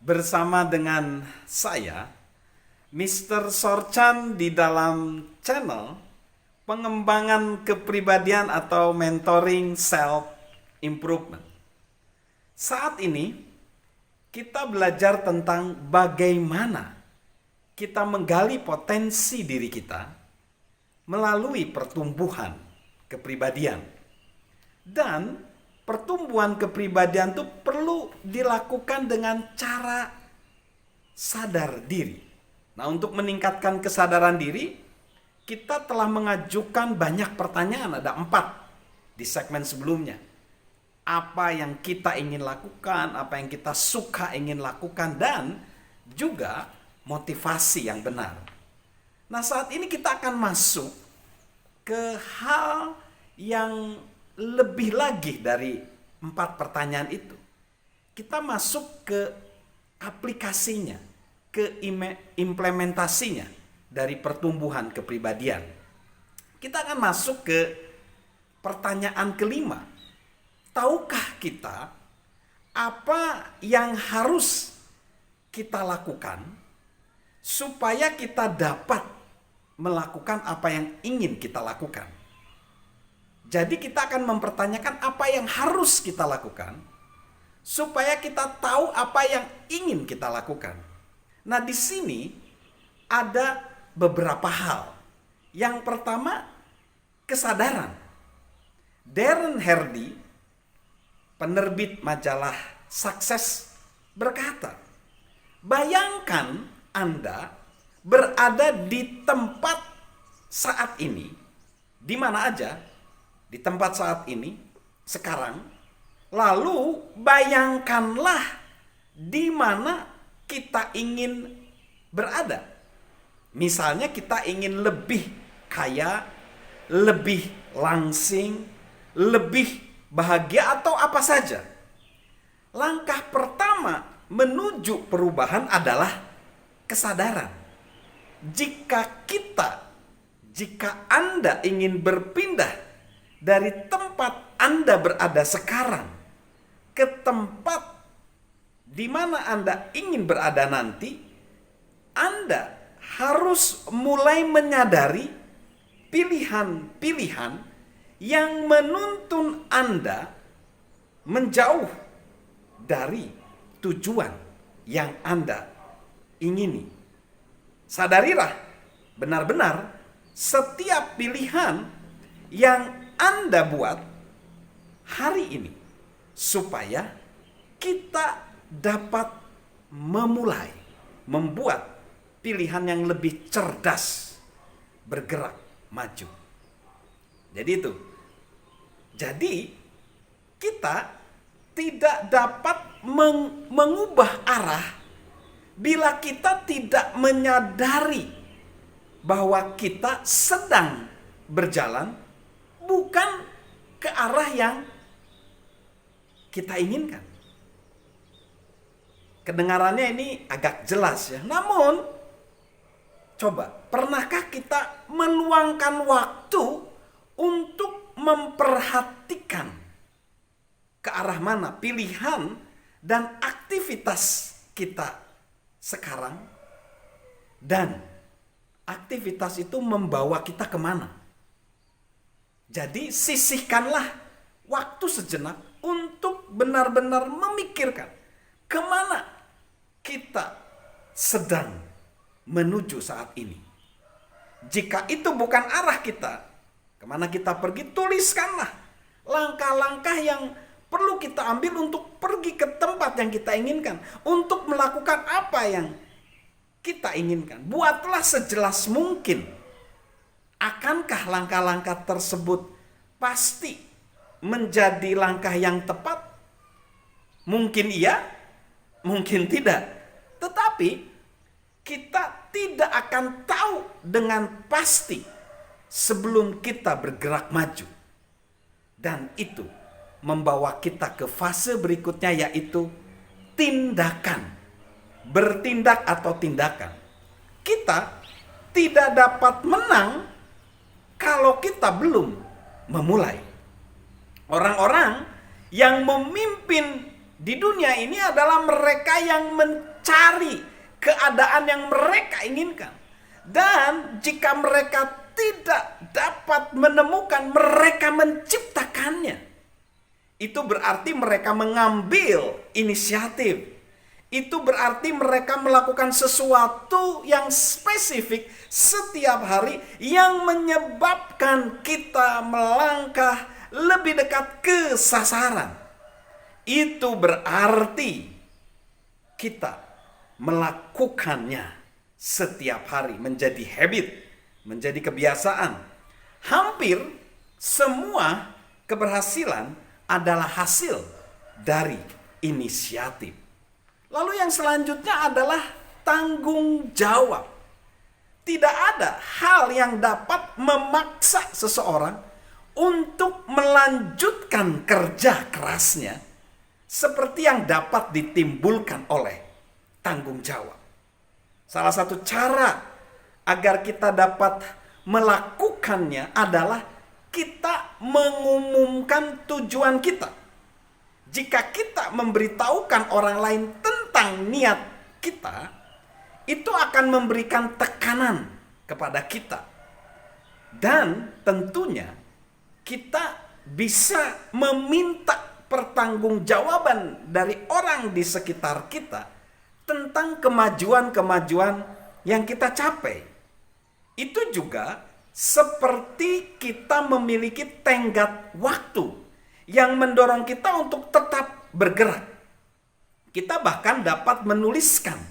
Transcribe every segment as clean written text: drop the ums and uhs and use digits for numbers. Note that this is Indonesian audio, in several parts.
bersama dengan saya, Mr. Sorchan, di dalam channel pengembangan kepribadian atau mentoring self improvement. Saat ini kita belajar tentang bagaimana kita menggali potensi diri kita melalui pertumbuhan kepribadian. Dan pertumbuhan kepribadian itu perlu dilakukan dengan cara sadar diri. Nah, untuk meningkatkan kesadaran diri, kita telah mengajukan banyak pertanyaan, ada 4 di segmen sebelumnya. Apa yang kita ingin lakukan, apa yang kita suka ingin lakukan, dan juga motivasi yang benar. Nah, saat ini kita akan masuk ke hal yang lebih lagi dari 4 pertanyaan itu. Kita masuk ke aplikasinya, ke implementasinya dari pertumbuhan kepribadian. Kita akan masuk ke pertanyaan kelima. Tahukah kita apa yang harus kita lakukan supaya kita dapat melakukan apa yang ingin kita lakukan? Jadi kita akan mempertanyakan apa yang harus kita lakukan supaya kita tahu apa yang ingin kita lakukan. Nah, di sini ada beberapa hal. Yang pertama, kesadaran. Darren Hardy, penerbit majalah Sukses, berkata, bayangkan Anda berada di tempat saat ini, di mana aja, di tempat saat ini, sekarang, lalu bayangkanlah di mana kita ingin berada. Misalnya kita ingin lebih kaya, lebih langsing, lebih bahagia, atau apa saja. Langkah pertama menuju perubahan adalah kesadaran. Jika Anda ingin berpindah dari tempat Anda berada sekarang ke tempat di mana Anda ingin berada nanti, Anda harus mulai menyadari pilihan-pilihan yang menuntun Anda menjauh dari tujuan yang Anda ingini. Sadarilah benar-benar setiap pilihan yang Anda buat hari ini supaya kita dapat membuat pilihan yang lebih cerdas, bergerak maju. Jadi itu. Jadi kita tidak dapat mengubah arah bila kita tidak menyadari bahwa kita sedang berjalan bukan ke arah yang kita inginkan. Kedengarannya ini agak jelas ya. Namun, coba, pernahkah kita meluangkan waktu untuk memperhatikan ke arah mana pilihan dan aktivitas kita sekarang? Dan aktivitas itu membawa kita kemana? Jadi sisihkanlah waktu sejenak untuk benar-benar memikirkan kemana kita sedang menuju saat ini. Jika itu bukan arah kita, kemana kita pergi, tuliskanlah langkah-langkah yang perlu kita ambil untuk pergi ke tempat yang kita inginkan, untuk melakukan apa yang kita inginkan. Buatlah sejelas mungkin. Akankah langkah-langkah tersebut pasti menjadi langkah yang tepat? Mungkin iya, mungkin tidak. Tetapi kita tidak akan tahu dengan pasti sebelum kita bergerak maju. Dan itu membawa kita ke fase berikutnya, yaitu tindakan. Bertindak atau tindakan. Kita tidak dapat menang kalau kita belum memulai. Orang-orang yang memimpin di dunia ini adalah mereka yang mencari keadaan yang mereka inginkan. Dan jika mereka tidak dapat menemukan, mereka menciptakannya. Itu berarti mereka mengambil inisiatif. Itu berarti mereka melakukan sesuatu yang spesifik setiap hari yang menyebabkan kita melangkah lebih dekat ke sasaran. Itu berarti kita melakukannya setiap hari menjadi habit, menjadi kebiasaan. Hampir semua keberhasilan adalah hasil dari inisiatif. Lalu yang selanjutnya adalah tanggung jawab. Tidak ada hal yang dapat memaksa seseorang untuk melanjutkan kerja kerasnya seperti yang dapat ditimbulkan oleh tanggung jawab. Salah satu cara agar kita dapat melakukannya adalah kita mengumumkan tujuan kita. Jika kita memberitahukan orang lain tentang niat kita, itu akan memberikan tekanan kepada kita. Dan tentunya kita bisa meminta pertanggungjawaban dari orang di sekitar kita tentang kemajuan-kemajuan yang kita capai. Itu juga seperti kita memiliki tenggat waktu yang mendorong kita untuk tetap bergerak. Kita bahkan dapat menuliskan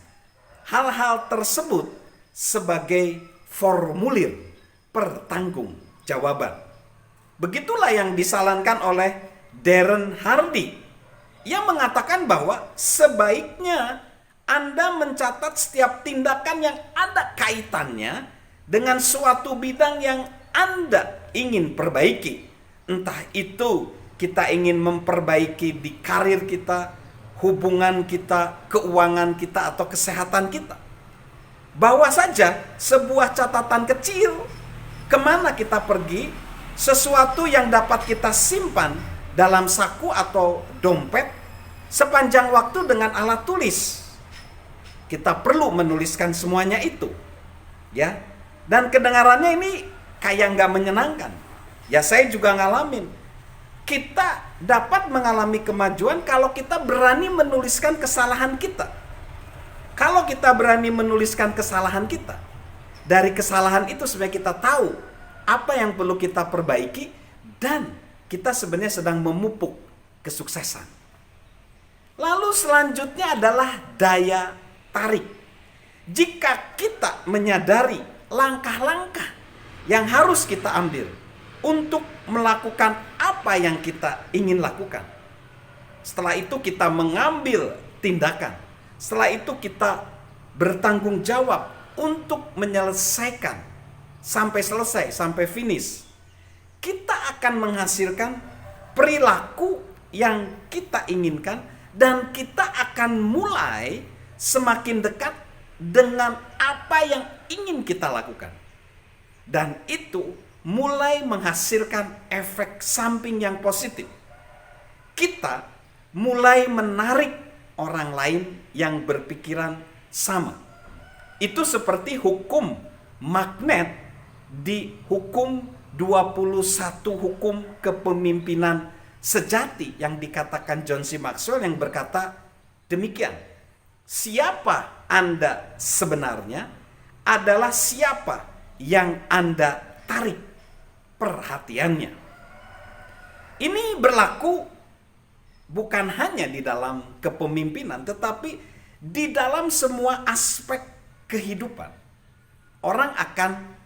hal-hal tersebut sebagai formulir pertanggungjawaban. Begitulah yang disarankan oleh Darren Hardy. Ia mengatakan bahwa sebaiknya Anda mencatat setiap tindakan yang ada kaitannya dengan suatu bidang yang Anda ingin perbaiki. Entah itu kita ingin memperbaiki di karir kita, hubungan kita, keuangan kita, atau kesehatan kita. Bawa saja sebuah catatan kecil kemana kita pergi, sesuatu yang dapat kita simpan dalam saku atau dompet sepanjang waktu dengan alat tulis. Kita perlu menuliskan semuanya itu, ya. Dan kedengarannya ini kayak nggak menyenangkan. Ya, saya juga ngalamin. Kita dapat mengalami kemajuan kalau kita berani menuliskan kesalahan kita. Kalau kita berani menuliskan kesalahan kita, dari kesalahan itu sebenarnya kita tahu apa yang perlu kita perbaiki dan kita sebenarnya sedang memupuk kesuksesan. Lalu selanjutnya adalah daya tarik. Jika kita menyadari langkah-langkah yang harus kita ambil untuk melakukan apa yang kita ingin lakukan. Setelah itu kita mengambil tindakan. Setelah itu kita bertanggung jawab untuk menyelesaikan sampai selesai, sampai finish. Kita akan menghasilkan perilaku yang kita inginkan dan kita akan mulai semakin dekat dengan apa yang ingin kita lakukan. Dan itu mulai menghasilkan efek samping yang positif. Kita mulai menarik orang lain yang berpikiran sama. Itu seperti hukum magnet di hukum 21 hukum kepemimpinan sejati yang dikatakan John C. Maxwell yang berkata demikian. Siapa Anda sebenarnya adalah siapa yang Anda tarik perhatiannya. Ini berlaku bukan hanya di dalam kepemimpinan, tetapi di dalam semua aspek kehidupan. Orang akan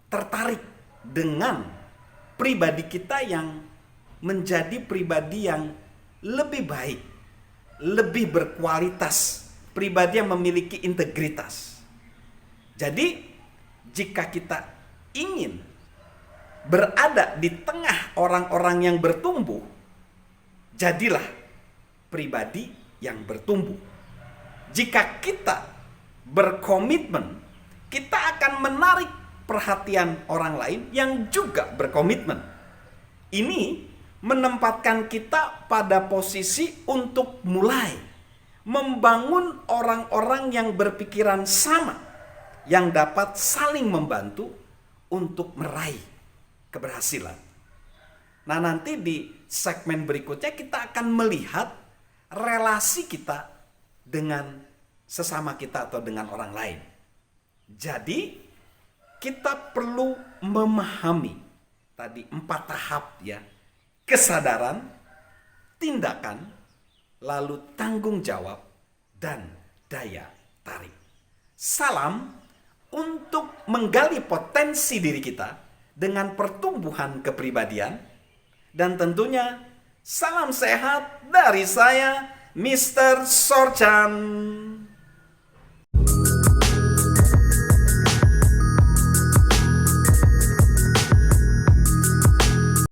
tertarik dengan pribadi kita yang menjadi pribadi yang lebih baik, lebih berkualitas, pribadi yang memiliki integritas. Jadi, jika kita ingin berada di tengah orang-orang yang bertumbuh, jadilah pribadi yang bertumbuh. Jika kita berkomitmen, kita akan menarik perhatian orang lain yang juga berkomitmen. Ini menempatkan kita pada posisi untuk mulai membangun orang-orang yang berpikiran sama, yang dapat saling membantu untuk meraih keberhasilan. Nah, nanti di segmen berikutnya kita akan melihat relasi kita dengan sesama kita atau dengan orang lain. Jadi, kita perlu memahami tadi 4 tahap ya. Kesadaran, tindakan, lalu tanggung jawab, dan daya tarik. Salam untuk menggali potensi diri kita dengan pertumbuhan kepribadian. Dan tentunya salam sehat dari saya, Mr. Sorchan.